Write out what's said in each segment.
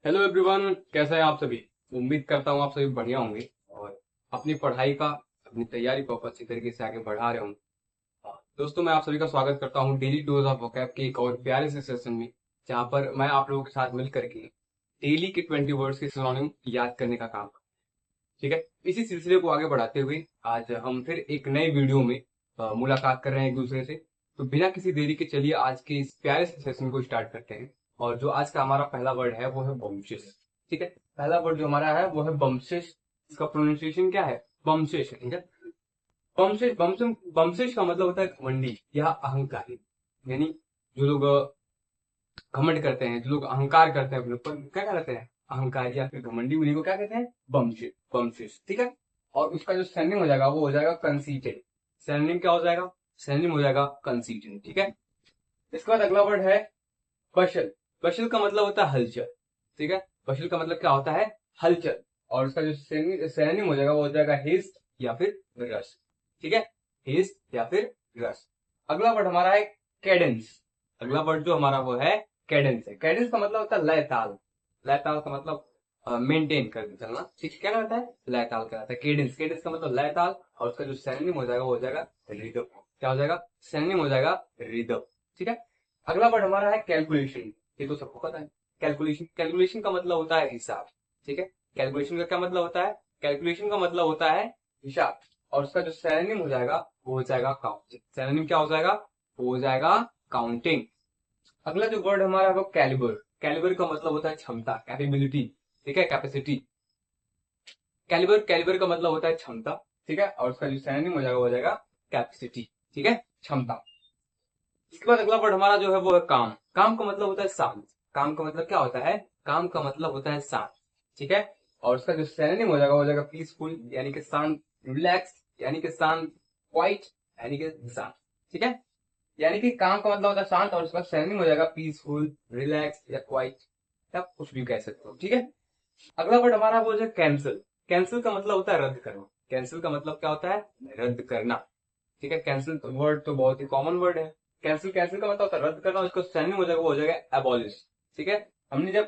Hello everyone, कैसे हैं आप सभी। उम्मीद करता हूँ आप सभी बढ़िया होंगे और अपनी पढ़ाई का अपनी तैयारी को अच्छी तरीके से आगे बढ़ा रहे होंगे। दोस्तों, मैं आप सभी का स्वागत करता हूँ डेली डोज ऑफ वोकैब के एक और प्यारे से सेशन में, जहाँ पर मैं आप लोगों के साथ मिल करके डेली के 20 वर्ड्स के सिनोनिम याद करने का काम। ठीक है, इसी सिलसिले को आगे बढ़ाते हुए आज हम फिर एक नए वीडियो में मुलाकात कर रहे हैं एक दूसरे से। तो बिना किसी देरी के चलिए आज के इस प्यारे से सेशन को स्टार्ट करते हैं। और जो आज का हमारा पहला वर्ड है वो है बमशिश। ठीक है, पहला वर्ड जो हमारा है वो है बमशिश। इसका प्रोनाउंसिएशन क्या है? बमशिश। ठीक है, बमशिश बमशिश बमशिश का मतलब होता है घमंडी या अहंकारी। यानी जो लोग घमंड करते हैं, जो लोग अहंकार करते हैं अपने ऊपर, क्या कहते हैं? अहंकार या फिर घमंडी, उन्हीं को क्या कहते हैं? बमशिश। बमशिश, ठीक है। और उसका जो सैनिम हो जाएगा वो हो जाएगा कंसीटेड। सैनिम क्या हो जाएगा? सैनिम हो जाएगा कंसीटेड। ठीक है, इसके बाद अगला वर्ड है बशल। बशल का मतलब होता है हलचल। ठीक है, बशल का मतलब क्या होता है? हलचल। और उसका जो सैनिम हो जाएगा वो हो जाएगा हिस्ट या फिर रस। ठीक है, हिस्ट या फिर रस। अगला वर्ड हमारा है कैडेंस। अगला वर्ड जो हमारा वो है कैडेंस है। कैडेंस का मतलब होता है लय ताल। लय ताल का मतलब मेंटेन करके चलना। ठीक है, क्या रहता है? लय ताल कहलाता है कैडेंस। कैडेंस का मतलब लय ताल। और उसका जो सैनिम हो जाएगा वो हो जाएगा रिदम। क्या हो जाएगा? सैनिम हो जाएगा रिदम। ठीक है, अगला वर्ड हमारा है कैलकुलेशन। ये तो सबको पता है। कैलकुलेशन, कैलकुलेशन का मतलब होता है हिसाब। ठीक है, कैलकुलेशन का क्या मतलब होता है? कैलकुलेशन का मतलब होता है हिसाब। और उसका जो सैनिम हो जाएगा वो हो जाएगा काउंटिंग। सैनिम क्या हो जाएगा? वो हो जाएगा काउंटिंग। अगला जो वर्ड हमारा है वो कैलिबर। कैलिबर का मतलब होता है क्षमता, कैपेबिलिटी। ठीक है, कैपेसिटी। कैलिबर, कैलिबर का मतलब होता है क्षमता। ठीक है, और उसका जो सैनिम हो जाएगा वो हो जाएगा कैपेसिटी। ठीक है, क्षमता। इसके बाद अगला वर्ड हमारा जो है वो है काम। काम का मतलब होता है शांत। काम का मतलब क्या होता है? काम का मतलब होता है शांत। ठीक है, और उसका जो सैनिम हो जाएगा वो हो जाएगा पीसफुल यानी कि शांत, रिलैक्स यानी कि शांत, क्वाइट यानी कि शांत। ठीक है, यानी कि काम का मतलब होता है शांत और उसका सैनिम हो जाएगा पीसफुल, रिलैक्स या क्वाइट, या कुछ भी कह सकते हो। ठीक है, अगला वर्ड हमारा वो जो कैंसिल। कैंसिल का मतलब होता है रद्द करना। कैंसिल का मतलब क्या होता है? रद्द करना। ठीक है, कैंसिल वर्ड तो बहुत ही कॉमन वर्ड है। कैंसिल, कैंसिल का मतलब होता है रद्द करना। उसको सैनिक हो जाएगा वो हो जाएगा एबॉलिश। ठीक है, हमने जब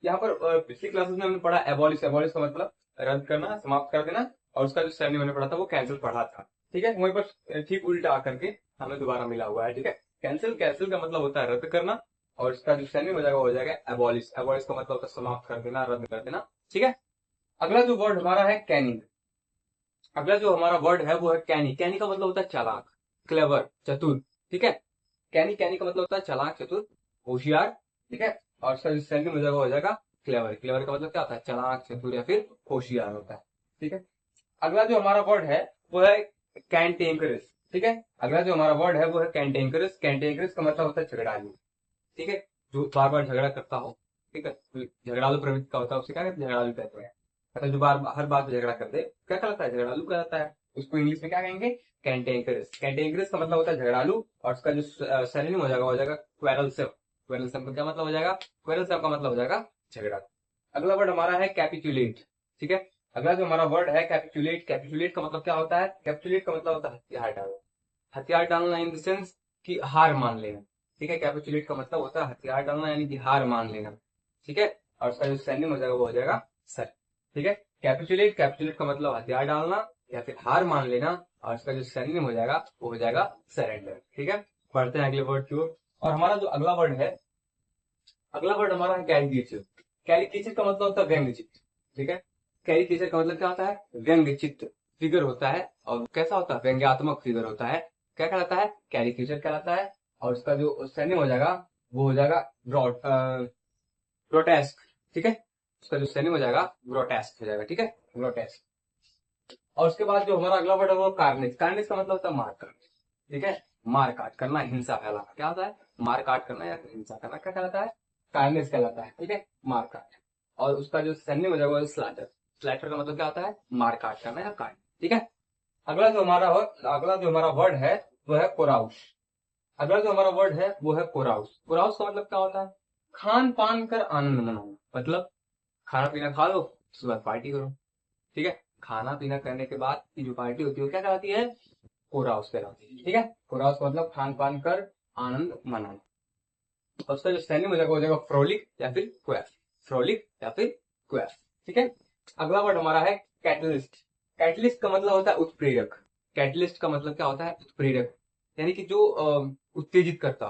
यहाँ पर पिछली क्लासेस में हमने पढ़ा एबॉलिश। एबॉलिश का मतलब रद्द करना, समाप्त कर देना। और उसका जो सैनिक मैंने पढ़ा था वो कैंसिल पढ़ा था। ठीक है, वहीं पर ठीक उल्टा आकर के हमें दोबारा मिला हुआ है। ठीक है, कैंसिल, कैंसिल का मतलब होता है रद्द करना। और इसका जो सैनिक हो जाएगा वो हो जाएगा एबॉलिश। एबॉलिश का मतलब होता है समाप्त कर देना, रद्द कर देना। ठीक है, अगला जो वर्ड हमारा है कैनिंग। अगला जो हमारा वर्ड है वो है कैनी। कैनी का मतलब होता है चालाक, क्लेवर, चतुर। ठीक है, कैनी, कैनी का मतलब होता है चालाक, चतुर, होशियार। ठीक है, और इसका जो सेंटेंस हो जाएगा क्लेवर। क्लेवर का मतलब क्या होता है? चालाक, चतुर या फिर होशियार होता है। ठीक है, अगला जो हमारा वर्ड है वो है कैंटेंकरस। ठीक है, अगला जो हमारा वर्ड है वो है कैंटेंकरस। कैंटेंकरस का मतलब होता है झगड़ालू। ठीक है, जो बार बार झगड़ा करता हो। ठीक है, तो झगड़ालू प्रवृत्ति का होता है, उसे क्या कहते हैं? झगड़ालू कहते हैं। मतलब जो बार हर बात पे झगड़ा कर दे, क्या कहलाता है? झगड़ालू कहलाता है। उसको इंग्लिश में क्या कहेंगे? कैंटेंकरस। कैंटेंकरस का मतलब होता है झगड़ालू। और उसका जो सैनिम हो जाएगा क्वेरलसम। क्वेरलसम का क्या मतलब हो जाएगा? क्वेरलसम का मतलब हो जाएगा झगड़ा। अगला वर्ड हमारा है कैपिचुलेट। ठीक है, अगला जो हमारा वर्ड है कैपिचुलेट। कैपिचुलेट का मतलब क्या होता है? कैपिचुलेट का मतलब होता है हथियार डालना। हथियार डालना इन द सेंस कि हार मान लेना। ठीक है, कैपिचुलेट का मतलब होता है हथियार डालना यानी कि हार मान लेना। ठीक है, और उसका जो सैन्य हो जाएगा वो हो जाएगा सर। ठीक है, कैपिचुलेट, कैपिचुलेट का मतलब हथियार डालना या फिर हार मान लेना। और उसका जो सैन्य हो जाएगा वो हो जाएगा सरेंडर। ठीक है, बढ़ते हैं अगले वर्ड की ओर। और हमारा जो अगला वर्ड है, अगला वर्ड हमारा है कैरिकेचर। कैरिकेचर का मतलब होता है व्यंग्य चित्र। ठीक है, कैरिकेचर का मतलब क्या होता है? व्यंग्य चित्र, फिगर होता है। और कैसा होता है? व्यंग्यात्मक फिगर होता है। क्या कहलाता है? कैरिकेचर कहलाता है। और उसका जो सैन्य हो जाएगा वो हो जाएगा ग्रोटेस्क। ठीक है, उसका जो सैन्य हो जाएगा ग्रोटेस्क हो जाएगा। ठीक है, ग्रोटेस्क। और उसके बाद जो हमारा अगला वर्ड है वो कार्निस। कार्निस का मतलब होता है मारकाट। ठीक है, मारकाट करना, हिंसा फैलाना। क्या होता है? मारकाट करना या फिर हिंसा करना। क्या कहलाता है? कार्निस कहलाता है। ठीक है, मारकाट। और उसका जो सैन्य हो जाएगा वो स्लैटर। स्लैटर का मतलब क्या होता है? मारकाट करना या काट। ठीक है, अगला जो हमारा वर्ड है वो है कोराउस। अगला जो हमारा वर्ड है वो है कोराउस। कोराउस का मतलब क्या होता है? खान पान कर आनंद मनाओ। मतलब खाना पीना खा लो, उसके बाद पार्टी करो। ठीक है, खाना पीना करने के बाद की जो पार्टी होती है वो क्या कहलाती है? कोराउस कहलाती है। ठीक है, कोराउस का मतलब खान पान कर आनंद मनाना। और उसका जो सैन्य हो जाएगा वो हो जाएगा फ्रोलिक या फिर क्वेफ। फ्रोलिक या फिर क्वेफ। ठीक है, अगला वर्ड हमारा है कैटलिस्ट। कैटलिस्ट का मतलब होता है उत्प्रेरक। कैटलिस्ट का मतलब क्या होता है? उत्प्रेरक, यानी कि जो उत्तेजित करता,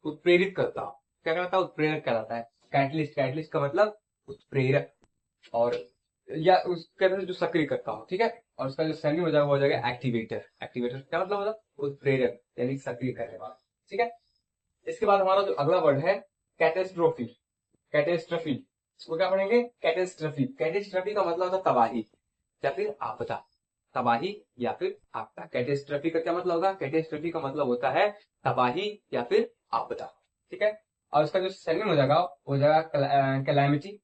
उत्प्रेरित करता, क्या कहलाता है? उत्प्रेरक कहलाता है कैटलिस्ट। कैटलिस्ट का मतलब उत्प्रेरक, और या उस कहते हैं जो सक्रिय करता हो। ठीक है, और उसका जो सैन्य हो जाएगा वो हो जाएगा एक्टिवेटर। एक्टिवेटर क्या मतलब होता है? उत्प्रेरक, यानी सक्रिय करने वाला। ठीक है, इसके बाद हमारा जो अगला वर्ड है कैटेस्ट्रोफी। कैटेस्ट्रफी, इसको क्या पढ़ेंगे? कैटेस्ट्रफी। कैटेस्ट्रफी का मतलब होता है तबाही या फिर आपदा। तबाही या फिर आपदा। कैटेस्ट्रफी का क्या मतलब होगा? कैटेस्ट्रफी का मतलब होता है तबाही या फिर आपदा। ठीक है, और उसका जो सिनोनिम हो जाएगा वो हो जाएगा कैलामिटी।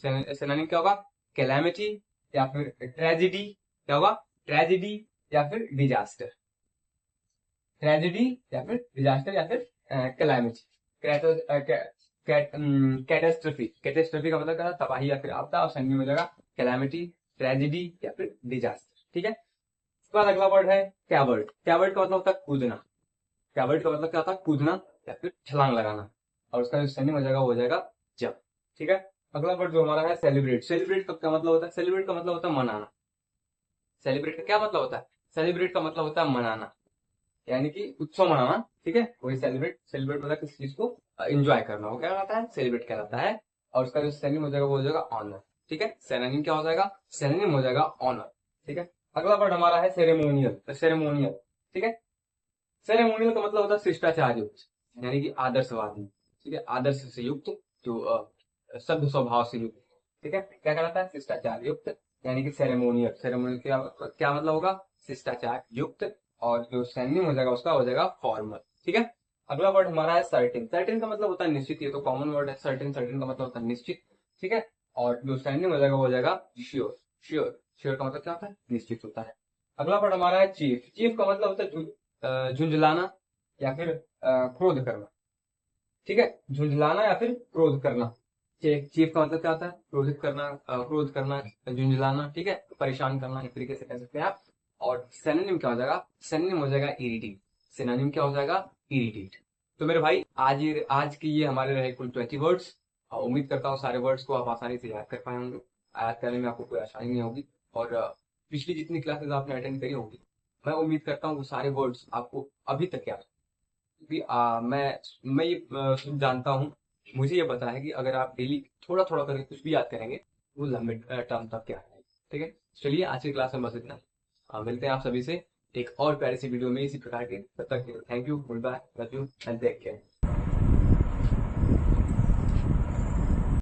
सिनोनिम क्या होगा? कैलामिटी या फिर ट्रेजिडी। क्या होगा? ट्रेजिडी या फिर डिजास्टर। ट्रेजिडी या फिर डिजास्टर या फिर कैलामिटी। कैटेस्ट्रफी। कैटेस्ट्रफी का मतलब क्या है? तबाही या फिर आपदा, और सिनोनिम हो जाएगा कैलामिटी, ट्रेजिडी या फिर डिजास्टर। ठीक है, उसके बाद अगला वर्ड है कैवर्ड। कैवर्ड का मतलब होता है कूदना। कैवर्ड का मतलब क्या होता है? कूदना या फिर छलांग लगाना, और उसका जो सिनोनिम हो जाएगा वो हो जाएगा जंप। ठीक है, अगला वर्ड जो हमारा है सेलिब्रेट। सेलिब्रेट का क्या मतलब होता है? सेलिब्रेट का मतलब होता है मनाना। सेलिब्रेट का क्या मतलब होता है? सेलिब्रेट का मतलब होता है मनाना, यानी कि उत्सव मनाना। ठीक है, वही सेलिब्रेट। सेलिब्रेट होता है किसी चीज को एंजॉय करना, वो क्या कहलाता है? सेलिब्रेट कहलाता है, और उसका जो सिनोनिम हो जाएगा वो हो जाएगा ऑनर। ठीक है, सिनोनिम क्या हो जाएगा? सिनोनिम हो जाएगा ऑनर। ठीक है, अगला वर्ड हमारा है सेरेमोनियल। सेरेमोनियल, ठीक है, सेरेमोनियल का मतलब होता है शिष्टाचार युक्त, यानी कि आदर्शवादी। ठीक है, आदर्श से युक्त, जो सभ्य स्वभाव से युक्त। ठीक है, क्या कहलाता है? शिष्टाचार युक्त, यानी कि सेरेमोनियल। सेरेमोनियल क्या क्या मतलब होगा? शिष्टाचार युक्त, और जो सैन्य हो जाएगा उसका हो जाएगा फॉर्मल। ठीक है, अगला वर्ड हमारा है सर्टेन। सर्टेन का मतलब होता है निश्चित, ये तो कॉमन वर्ड है सर्टेन। सर्टेन का मतलब होता है निश्चित। ठीक है, और जो सैन्य हो जाएगा वो हो जाएगा श्योर। श्योर, श्योर का मतलब क्या होता है? निश्चित होता है। अगला वर्ड हमारा है चीफ। चीफ का मतलब होता है झुंझलाना या फिर क्रोध करना। ठीक है, झुंझलाना या फिर क्रोध करना। चीफ का मतलब क्या होता है? क्रोधित करना, क्रोध करना, झुंझलाना। ठीक है, परेशान करना, एक तरीके से कह सकते हैं आप। और सिनोनिम क्या हो जाएगा? सिनोनिम हो जाएगा इरिटेट। सिनोनिम क्या हो जाएगा? इरिटेट। तो मेरे भाई आज की ये हमारे रहे कुल 20 वर्ड्स। उम्मीद करता हूँ सारे वर्ड्स को आप आसानी से याद कर पाए होंगे। याद करने में आपको कोई आसानी नहीं होगी, और पिछली जितनी क्लासेस आपने अटेंड करी होगी, मैं उम्मीद करता हूँ वो सारे वर्ड्स आपको अभी तक याद, क्योंकि मैं ये जानता हूँ, मुझे ये पता है कि अगर आप डेली थोड़ा थोड़ा करके कुछ भी याद करेंगे, वो लंबे टर्म तक क्या है। ठीक है, चलिए आज की क्लास में बस इतना। मिलते हैं आप सभी से एक और प्यारी सी वीडियो में इसी प्रकार के। तब तक thank you, goodbye, love you and take care.